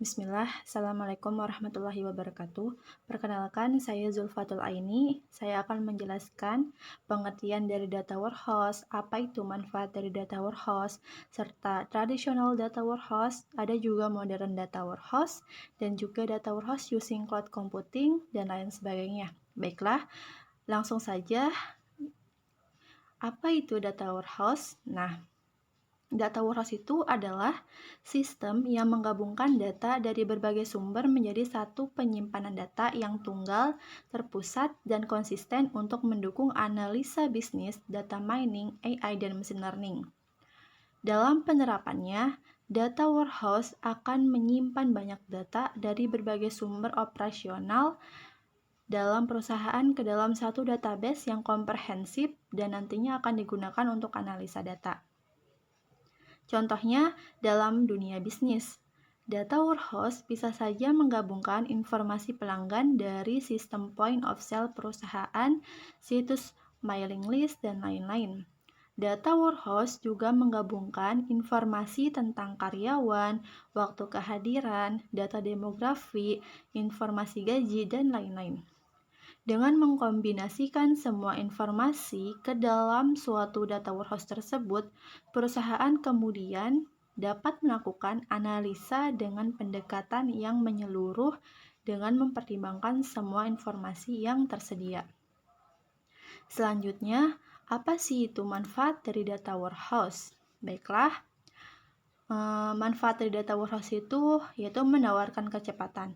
Bismillah, Assalamualaikum warahmatullahi wabarakatuh. Perkenalkan, saya Zulfatul Aini. Saya akan menjelaskan pengertian dari data warehouse, apa itu manfaat dari data warehouse, serta traditional data warehouse, ada juga modern data warehouse, dan juga data warehouse using cloud computing, dan lain sebagainya. Baiklah, langsung saja, apa itu data warehouse? Data warehouse itu adalah sistem yang menggabungkan data dari berbagai sumber menjadi satu penyimpanan data yang tunggal, terpusat, dan konsisten untuk mendukung analisa bisnis, data mining, AI, dan machine learning. Dalam penerapannya, data warehouse akan menyimpan banyak data dari berbagai sumber operasional dalam perusahaan ke dalam satu database yang komprehensif dan nantinya akan digunakan untuk analisa data. Contohnya, dalam dunia bisnis, data warehouse bisa saja menggabungkan informasi pelanggan dari sistem point of sale perusahaan, situs mailing list, dan lain-lain. Data warehouse juga menggabungkan informasi tentang karyawan, waktu kehadiran, data demografi, informasi gaji, dan lain-lain. Dengan mengkombinasikan semua informasi ke dalam suatu data warehouse tersebut, perusahaan kemudian dapat melakukan analisa dengan pendekatan yang menyeluruh dengan mempertimbangkan semua informasi yang tersedia. Selanjutnya, apa sih itu manfaat dari data warehouse? Baiklah, manfaat dari data warehouse itu yaitu menawarkan kecepatan.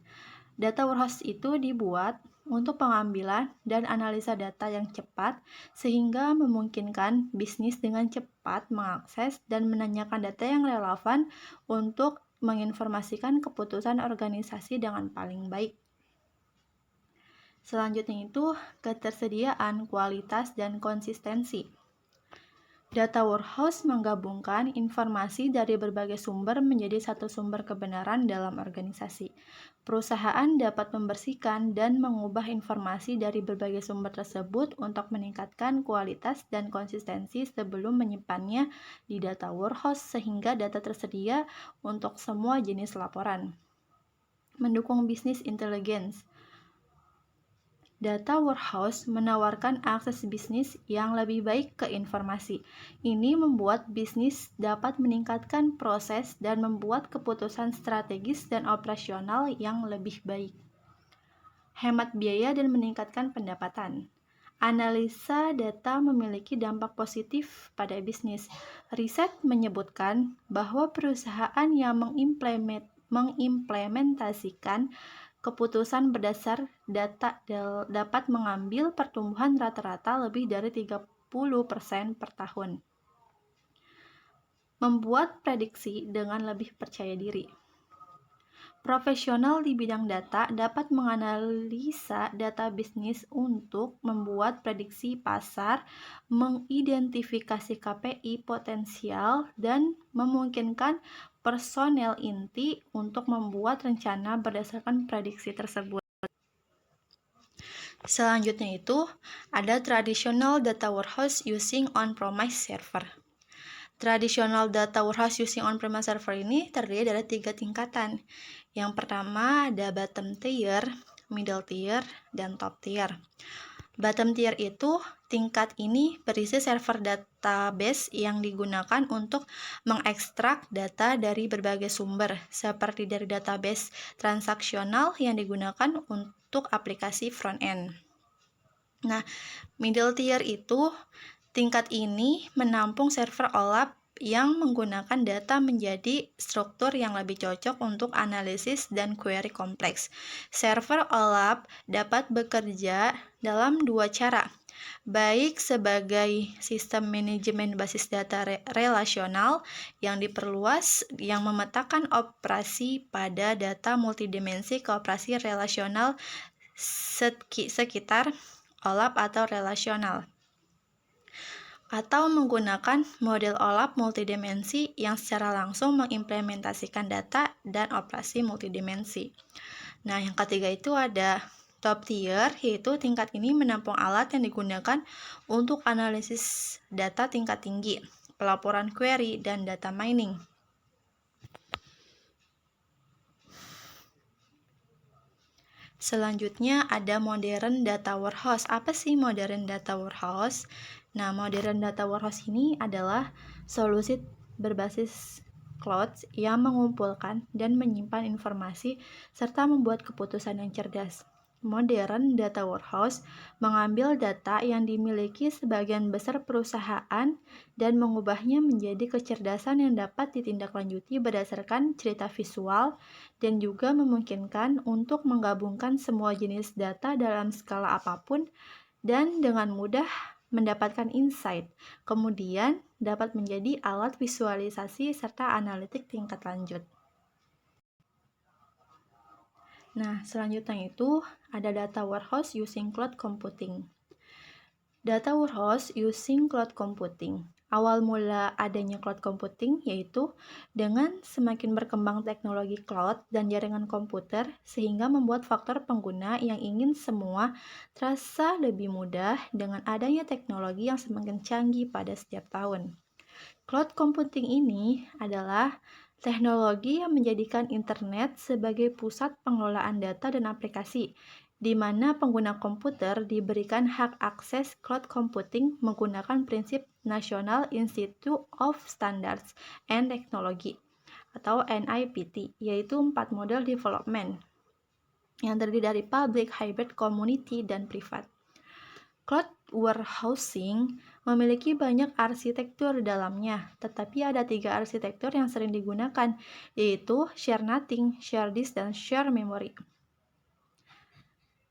Data warehouse itu dibuat untuk pengambilan dan analisa data yang cepat sehingga memungkinkan bisnis dengan cepat mengakses dan menanyakan data yang relevan untuk menginformasikan keputusan organisasi dengan paling baik. Selanjutnya itu ketersediaan, kualitas, dan konsistensi. Data warehouse menggabungkan informasi dari berbagai sumber menjadi satu sumber kebenaran dalam organisasi. Perusahaan dapat membersihkan dan mengubah informasi dari berbagai sumber tersebut untuk meningkatkan kualitas dan konsistensi sebelum menyimpannya di data warehouse sehingga data tersedia untuk semua jenis laporan. Mendukung bisnis intelligence. Data warehouse menawarkan akses bisnis yang lebih baik ke informasi. Ini membuat bisnis dapat meningkatkan proses dan membuat keputusan strategis dan operasional yang lebih baik. Hemat biaya dan meningkatkan pendapatan. Analisa data memiliki dampak positif pada bisnis. Riset menyebutkan bahwa perusahaan yang mengimplementasikan keputusan berdasar data dapat mengambil pertumbuhan rata-rata lebih dari 30% per tahun. Membuat prediksi dengan lebih percaya diri. Profesional di bidang data dapat menganalisa data bisnis untuk membuat prediksi pasar, mengidentifikasi KPI potensial, dan memungkinkan personel inti untuk membuat rencana berdasarkan prediksi tersebut. Selanjutnya itu ada traditional data warehouse using on-premise server. Traditional data warehouse using on-premise server ini terdiri dari 3 tingkatan. Yang pertama ada bottom tier, middle tier, dan top tier. Bottom tier itu tingkat ini berisi server database yang digunakan untuk mengekstrak data dari berbagai sumber, seperti dari database transaksional yang digunakan untuk aplikasi front-end. Nah, middle tier itu tingkat ini menampung server OLAP yang menggunakan data menjadi struktur yang lebih cocok untuk analisis dan query kompleks. Server OLAP dapat bekerja dalam dua cara, baik sebagai sistem manajemen basis data relasional yang diperluas yang memetakan operasi pada data multidimensi ke operasi relasional sekitar OLAP atau relasional, atau menggunakan model OLAP multidimensi yang secara langsung mengimplementasikan data dan operasi multidimensi. Nah, yang ketiga itu ada top tier, yaitu tingkat ini menampung alat yang digunakan untuk analisis data tingkat tinggi, pelaporan query, dan data mining. Selanjutnya ada modern data warehouse. Apa sih modern data warehouse? Nah, modern data warehouse ini adalah solusi berbasis cloud yang mengumpulkan dan menyimpan informasi serta membuat keputusan yang cerdas. Modern data warehouse mengambil data yang dimiliki sebagian besar perusahaan dan mengubahnya menjadi kecerdasan yang dapat ditindaklanjuti berdasarkan cerita visual dan juga memungkinkan untuk menggabungkan semua jenis data dalam skala apapun dan dengan mudah mendapatkan insight. Kemudian dapat menjadi alat visualisasi serta analitik tingkat lanjut. Nah, selanjutnya itu ada data warehouse using cloud computing. Data warehouse using cloud computing. Awal mula adanya cloud computing yaitu dengan semakin berkembang teknologi cloud dan jaringan komputer sehingga membuat faktor pengguna yang ingin semua terasa lebih mudah dengan adanya teknologi yang semakin canggih pada setiap tahun. Cloud computing ini adalah teknologi yang menjadikan internet sebagai pusat pengelolaan data dan aplikasi, di mana pengguna komputer diberikan hak akses cloud computing menggunakan prinsip National Institute of Standards and Technology atau NIPT, yaitu 4 model development yang terdiri dari public, hybrid, community, dan privat. Cloud warehousing memiliki banyak arsitektur dalamnya, tetapi ada 3 arsitektur yang sering digunakan, yaitu share nothing, share disk, dan share memory.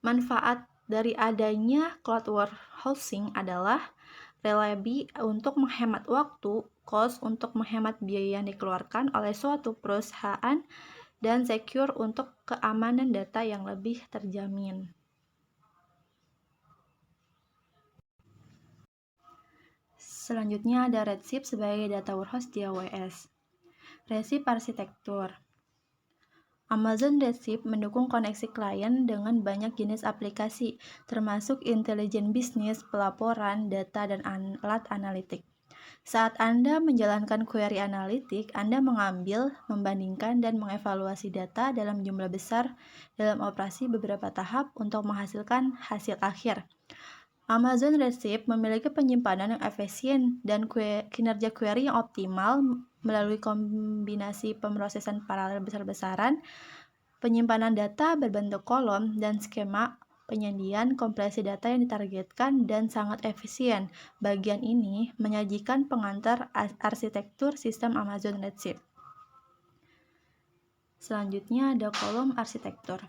Manfaat dari adanya cloud warehousing adalah reliability untuk menghemat waktu, cost untuk menghemat biaya yang dikeluarkan oleh suatu perusahaan, dan secure untuk keamanan data yang lebih terjamin. Selanjutnya ada Redshift sebagai data warehouse di AWS. Redshift arsitektur. Amazon Redshift mendukung koneksi klien dengan banyak jenis aplikasi, termasuk intelijen bisnis, pelaporan, data, dan alat analitik. Saat Anda menjalankan query analitik, Anda mengambil, membandingkan, dan mengevaluasi data dalam jumlah besar dalam operasi beberapa tahap untuk menghasilkan hasil akhir. Amazon Redshift memiliki penyimpanan yang efisien dan kinerja query yang optimal melalui kombinasi pemrosesan paralel besar-besaran, penyimpanan data berbentuk kolom, dan skema penyajian kompresi data yang ditargetkan dan sangat efisien. Bagian ini menyajikan pengantar arsitektur sistem Amazon Redshift. Selanjutnya ada kolom arsitektur.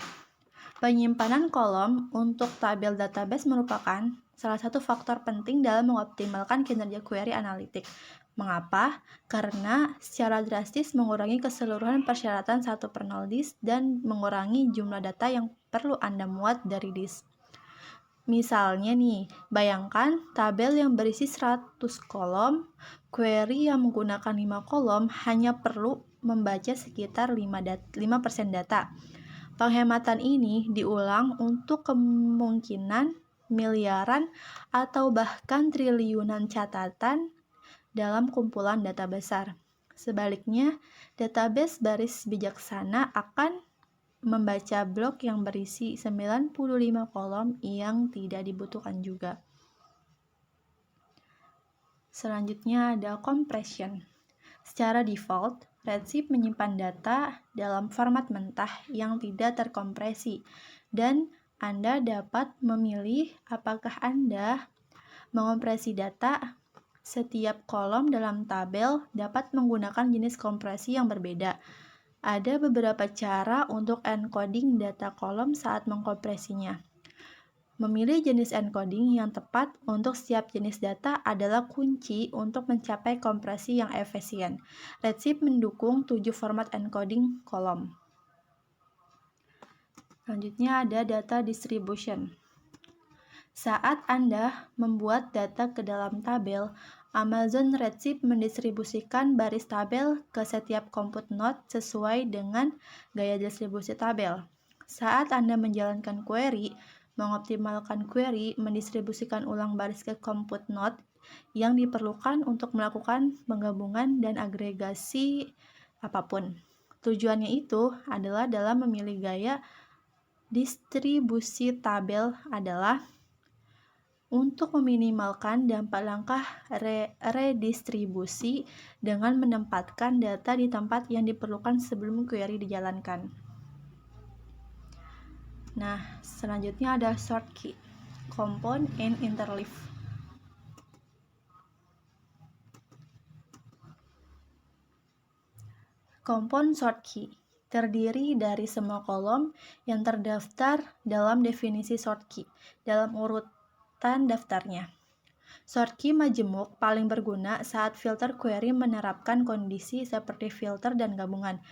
Penyimpanan kolom untuk tabel database merupakan salah satu faktor penting dalam mengoptimalkan kinerja query analitik. Mengapa? Karena secara drastis mengurangi keseluruhan persyaratan 1/0 disk dan mengurangi jumlah data yang perlu Anda muat dari disk. Misalnya nih, bayangkan tabel yang berisi 100 kolom, query yang menggunakan 5 kolom hanya perlu membaca sekitar 5% data. Penghematan ini diulang untuk kemungkinan miliaran atau bahkan triliunan catatan dalam kumpulan data besar. Sebaliknya, database baris bijaksana akan membaca blok yang berisi 95 kolom yang tidak dibutuhkan juga. Selanjutnya ada compression. Secara default, Redshift menyimpan data dalam format mentah yang tidak terkompresi, dan Anda dapat memilih apakah Anda mengopresi data. Setiap kolom dalam tabel dapat menggunakan jenis kompresi yang berbeda. Ada beberapa cara untuk encoding data kolom saat mengkompresinya. Memilih jenis encoding yang tepat untuk setiap jenis data adalah kunci untuk mencapai kompresi yang efisien. Redshift mendukung 7 format encoding kolom. Selanjutnya ada data distribution. Saat Anda membuat data ke dalam tabel, Amazon Redshift mendistribusikan baris tabel ke setiap compute node sesuai dengan gaya distribusi tabel. Saat Anda menjalankan query, mengoptimalkan query mendistribusikan ulang baris ke compute node yang diperlukan untuk melakukan penggabungan dan agregasi apapun. Tujuannya itu adalah dalam memilih gaya Distribusi tabel adalah untuk meminimalkan dampak langkah redistribusi dengan menempatkan data di tempat yang diperlukan sebelum query dijalankan. Nah, selanjutnya ada sort key, compound and interleave. Compound sort key terdiri dari semua kolom yang terdaftar dalam definisi sort key dalam urutan daftarnya. Sort key majemuk paling berguna saat filter query menerapkan kondisi seperti filter dan gabungan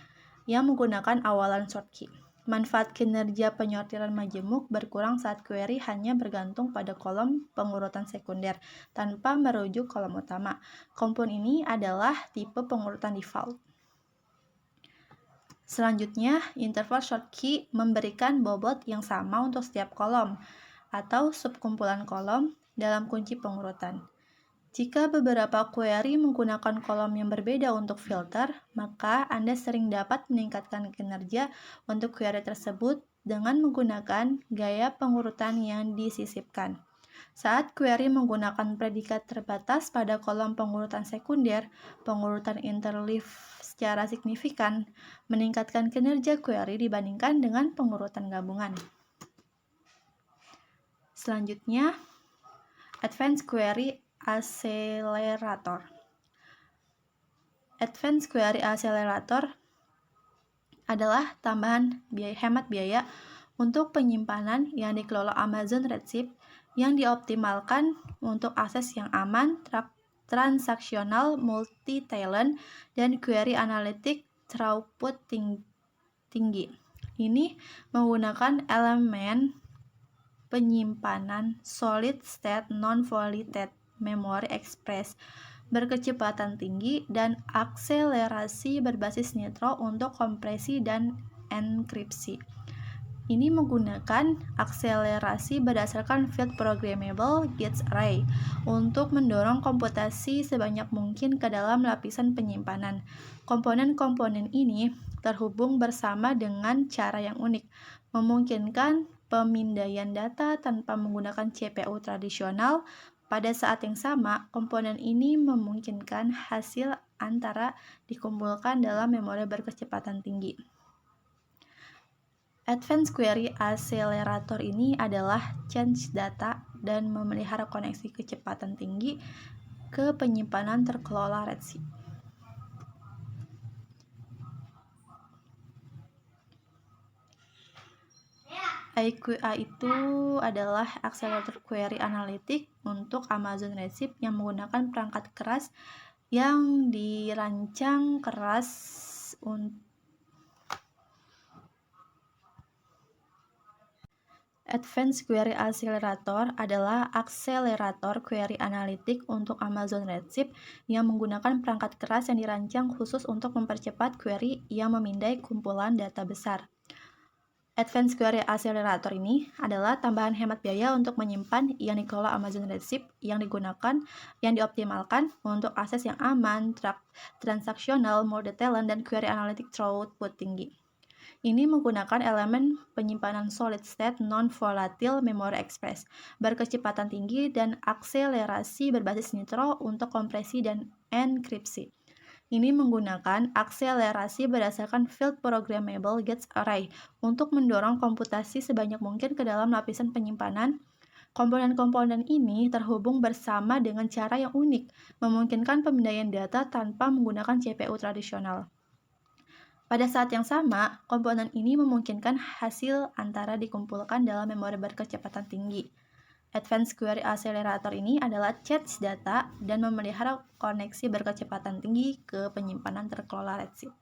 yang menggunakan awalan sort key. Manfaat kinerja penyortiran majemuk berkurang saat query hanya bergantung pada kolom pengurutan sekunder tanpa merujuk kolom utama. Compound ini adalah tipe pengurutan default. Selanjutnya, interval sort key memberikan bobot yang sama untuk setiap kolom atau subkumpulan kolom dalam kunci pengurutan. Jika beberapa query menggunakan kolom yang berbeda untuk filter, maka Anda sering dapat meningkatkan kinerja untuk query tersebut dengan menggunakan gaya pengurutan yang disisipkan. Saat query menggunakan predikat terbatas pada kolom pengurutan sekunder, pengurutan interleave secara signifikan meningkatkan kinerja query dibandingkan dengan pengurutan gabungan. Selanjutnya, Advanced Query Accelerator. Advanced Query Accelerator adalah tambahan hemat biaya untuk penyimpanan yang dikelola Amazon Redshift yang dioptimalkan untuk akses yang aman, transaksional, multi-talent, dan query analitik throughput tinggi. Ini menggunakan elemen penyimpanan solid state non-volatile memory express berkecepatan tinggi dan akselerasi berbasis nitro untuk kompresi dan enkripsi. Ini menggunakan akselerasi berdasarkan field programmable gate array untuk mendorong komputasi sebanyak mungkin ke dalam lapisan penyimpanan. Komponen-komponen ini terhubung bersama dengan cara yang unik, memungkinkan pemindaian data tanpa menggunakan CPU tradisional. Pada saat yang sama, komponen ini memungkinkan hasil antara dikumpulkan dalam memori berkecepatan tinggi. Advanced Query Accelerator ini adalah change data dan memelihara koneksi kecepatan tinggi ke penyimpanan terkelola Redshift. IQA itu adalah accelerator query analitik untuk Amazon Redshift yang menggunakan perangkat keras yang dirancang keras untuk Advanced Query Accelerator adalah akselerator query analitik untuk Amazon Redshift yang menggunakan perangkat keras yang dirancang khusus untuk mempercepat query yang memindai kumpulan data besar. Advanced Query Accelerator ini adalah tambahan hemat biaya untuk menyimpan yang dikelola Amazon Redshift yang dioptimalkan untuk akses yang aman, transaksional, multi-talent, dan query analitik throughput tinggi. Ini menggunakan elemen penyimpanan solid state non-volatile memory express berkecepatan tinggi dan akselerasi berbasis nitro untuk kompresi dan enkripsi. Ini menggunakan akselerasi berdasarkan field programmable gate array untuk mendorong komputasi sebanyak mungkin ke dalam lapisan penyimpanan. Komponen-komponen ini terhubung bersama dengan cara yang unik, memungkinkan pemindaian data tanpa menggunakan CPU tradisional. Pada saat yang sama, komponen ini memungkinkan hasil antara dikumpulkan dalam memori berkecepatan tinggi. Advanced Query Accelerator ini adalah change data dan memelihara koneksi berkecepatan tinggi ke penyimpanan terkelola Redshift.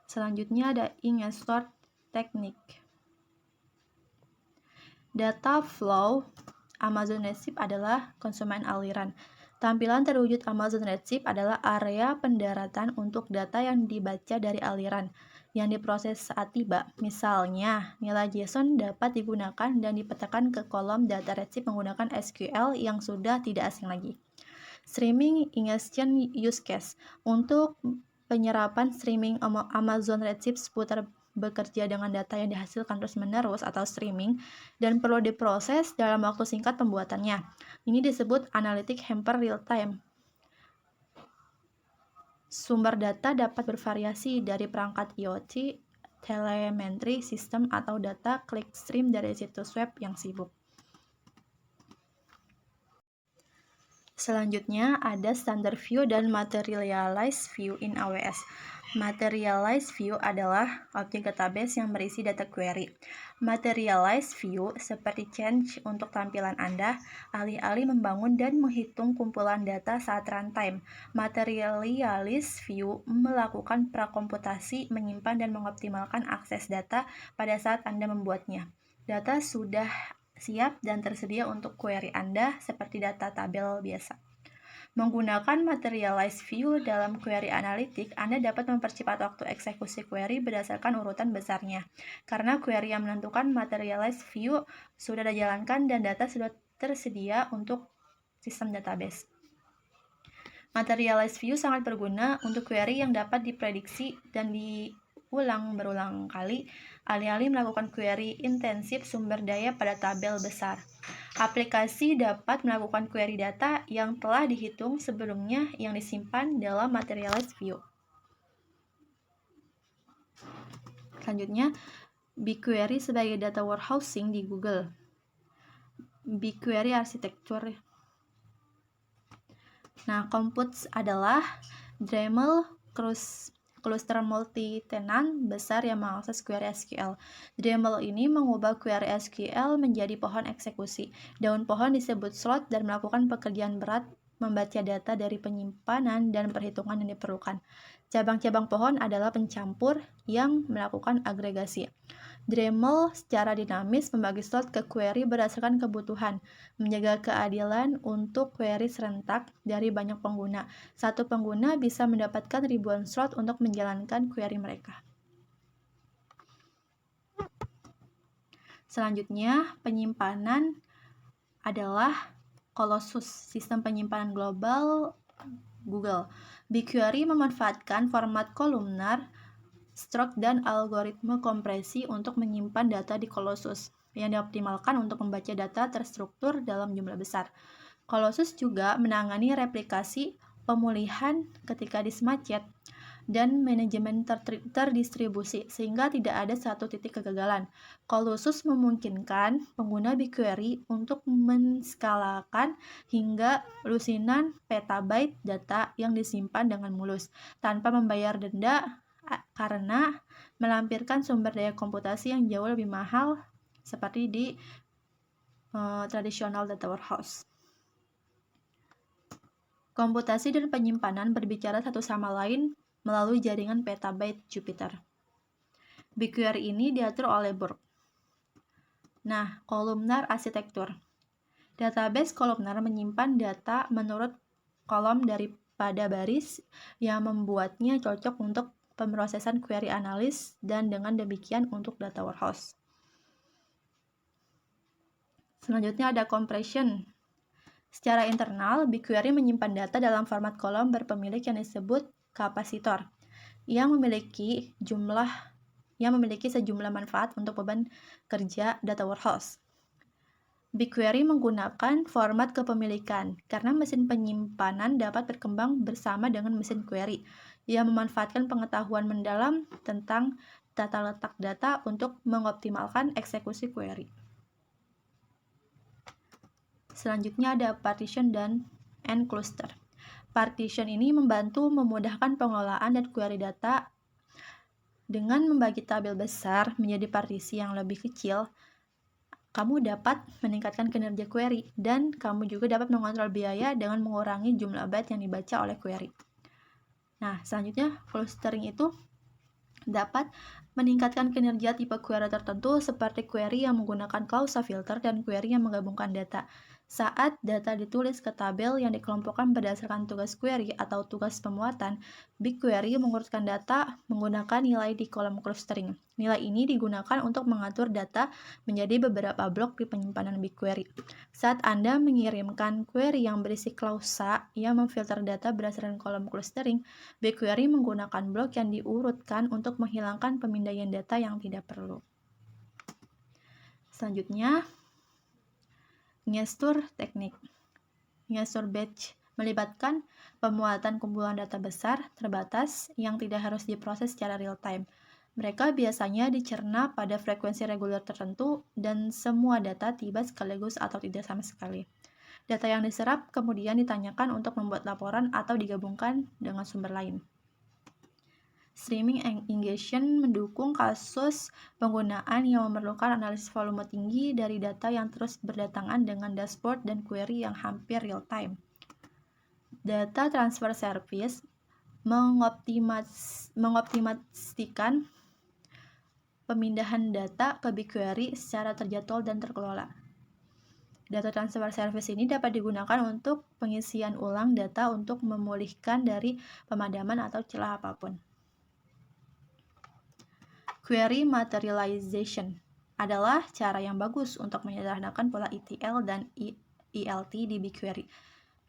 Selanjutnya ada ingest-sort technique. Data flow Amazon Redshift adalah konsumen aliran. Tampilan terwujud Amazon Redshift adalah area pendaratan untuk data yang dibaca dari aliran yang diproses saat tiba. Misalnya, nilai JSON dapat digunakan dan dipetakan ke kolom data Redshift menggunakan SQL yang sudah tidak asing lagi. Streaming ingestion use case untuk penyerapan streaming Amazon Redshift seputar bekerja dengan data yang dihasilkan terus-menerus atau streaming dan perlu diproses dalam waktu singkat pembuatannya. Ini disebut analytic hamper real time. Sumber data dapat bervariasi dari perangkat IoT, telemetri sistem, atau data clickstream dari situs web yang sibuk. Selanjutnya ada standard view dan materialized view in AWS. Materialized view adalah objek database yang berisi data query. Materialized view seperti change untuk tampilan Anda, alih-alih membangun dan menghitung kumpulan data saat runtime. Materialized view melakukan prakomputasi, menyimpan dan mengoptimalkan akses data pada saat Anda membuatnya. Data sudah siap dan tersedia untuk query Anda seperti data tabel biasa. Menggunakan materialized view dalam query analitik, Anda dapat mempercepat waktu eksekusi query berdasarkan urutan besarnya. Karena query yang menentukan materialized view sudah dijalankan dan data sudah tersedia untuk sistem database. Materialized view sangat berguna untuk query yang dapat diprediksi dan diulang berulang kali, alih-alih melakukan query intensif sumber daya pada tabel besar. Aplikasi dapat melakukan query data yang telah dihitung sebelumnya yang disimpan dalam materialized view. Selanjutnya, BigQuery sebagai data warehousing di Google. BigQuery arsitektur. Nah, Compute adalah Dremel cluster multi-tenant besar yang mengakses query SQL. Dremel ini mengubah query SQL menjadi pohon eksekusi. Daun pohon disebut slot dan melakukan pekerjaan berat membaca data dari penyimpanan dan perhitungan yang diperlukan. Cabang-cabang pohon adalah pencampur yang melakukan agregasi. Dremel secara dinamis membagi slot ke query berdasarkan kebutuhan, menjaga keadilan untuk query serentak dari banyak pengguna. Satu pengguna bisa mendapatkan ribuan slot untuk menjalankan query mereka. Selanjutnya, penyimpanan adalah Colossus, sistem penyimpanan global Google. BigQuery memanfaatkan format kolumnar, stroke, dan algoritma kompresi untuk menyimpan data di Colossus yang dioptimalkan untuk membaca data terstruktur dalam jumlah besar. Colossus juga menangani replikasi, pemulihan ketika disk macet, dan manajemen terdistribusi sehingga tidak ada satu titik kegagalan. Colossus memungkinkan pengguna BigQuery untuk menskalakan hingga lusinan petabyte data yang disimpan dengan mulus tanpa membayar denda karena melampirkan sumber daya komputasi yang jauh lebih mahal seperti di tradisional data warehouse. Komputasi dan penyimpanan berbicara satu sama lain melalui jaringan petabyte Jupyter. BigQuery ini diatur oleh Borg. Nah, kolumnar arsitektur. Database kolumnar menyimpan data menurut kolom daripada baris yang membuatnya cocok untuk pemrosesan query analis dan dengan demikian untuk data warehouse. Selanjutnya ada compression. Secara internal, BigQuery menyimpan data dalam format kolom berpemilik yang disebut kapasitor yang memiliki sejumlah manfaat untuk beban kerja data warehouse. BigQuery menggunakan format kepemilikan karena mesin penyimpanan dapat berkembang bersama dengan mesin query yang memanfaatkan pengetahuan mendalam tentang tata letak data untuk mengoptimalkan eksekusi query. Selanjutnya ada partition dan cluster. Partition ini membantu memudahkan pengelolaan dan query data dengan membagi tabel besar menjadi partisi yang lebih kecil. Kamu dapat meningkatkan kinerja query dan kamu juga dapat mengontrol biaya dengan mengurangi jumlah byte yang dibaca oleh query. Nah, selanjutnya clustering itu dapat meningkatkan kinerja tipe query tertentu seperti query yang menggunakan clause filter dan query yang menggabungkan data. Saat data ditulis ke tabel yang dikelompokkan berdasarkan tugas query atau tugas pemuatan, BigQuery mengurutkan data menggunakan nilai di kolom clustering. Nilai ini digunakan untuk mengatur data menjadi beberapa blok di penyimpanan BigQuery. Saat Anda mengirimkan query yang berisi klausa yang memfilter data berdasarkan kolom clustering, BigQuery menggunakan blok yang diurutkan untuk menghilangkan pemindaian data yang tidak perlu. Selanjutnya, gestur teknik. Gestur batch melibatkan pemuatan kumpulan data besar terbatas yang tidak harus diproses secara real-time. Mereka biasanya dicerna pada frekuensi reguler tertentu dan semua data tiba sekaligus atau tidak sama sekali. Data yang diserap kemudian ditanyakan untuk membuat laporan atau digabungkan dengan sumber lain. Streaming ingestion mendukung kasus penggunaan yang memerlukan analisis volume tinggi dari data yang terus berdatangan dengan dashboard dan query yang hampir real-time. Data transfer service mengoptimasikan pemindahan data ke BigQuery secara terjadwal dan terkelola. Data transfer service ini dapat digunakan untuk pengisian ulang data untuk memulihkan dari pemadaman atau celah apapun. Query materialization adalah cara yang bagus untuk menyederhanakan pola ETL dan ELT di BigQuery.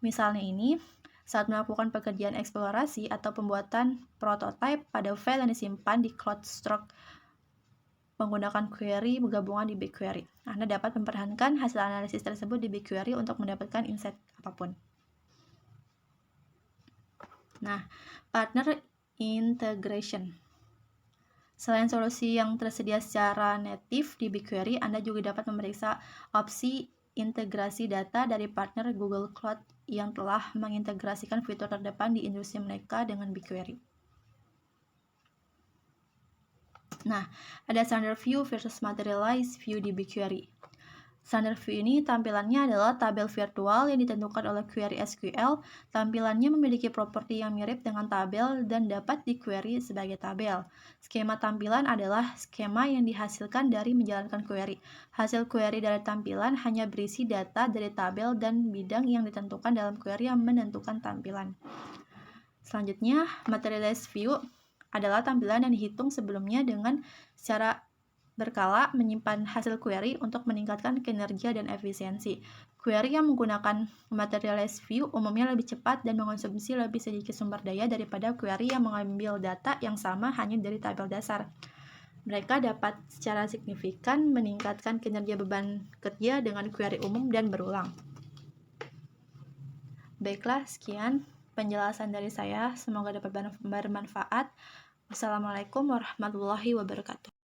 Misalnya ini, saat melakukan pekerjaan eksplorasi atau pembuatan prototipe pada file yang disimpan di CloudStroke menggunakan query gabungan di BigQuery. Anda dapat mempertahankan hasil analisis tersebut di BigQuery untuk mendapatkan insight apapun. Nah, partner integration. Selain solusi yang tersedia secara native di BigQuery, Anda juga dapat memeriksa opsi integrasi data dari partner Google Cloud yang telah mengintegrasikan fitur terdepan di industri mereka dengan BigQuery. Nah, ada standard view versus materialized view di BigQuery. Standard view ini tampilannya adalah tabel virtual yang ditentukan oleh query SQL. Tampilannya memiliki properti yang mirip dengan tabel dan dapat di-query sebagai tabel. Skema tampilan adalah skema yang dihasilkan dari menjalankan query. Hasil query dari tampilan hanya berisi data dari tabel dan bidang yang ditentukan dalam query yang menentukan tampilan. Selanjutnya, materialized view adalah tampilan yang dihitung sebelumnya dengan secara berkala menyimpan hasil query untuk meningkatkan kinerja dan efisiensi. Query yang menggunakan materialized view umumnya lebih cepat dan mengonsumsi lebih sedikit sumber daya daripada query yang mengambil data yang sama hanya dari tabel dasar. Mereka dapat secara signifikan meningkatkan kinerja beban kerja dengan query umum dan berulang. Baiklah, sekian penjelasan dari saya. Semoga dapat bermanfaat. Wassalamualaikum warahmatullahi wabarakatuh.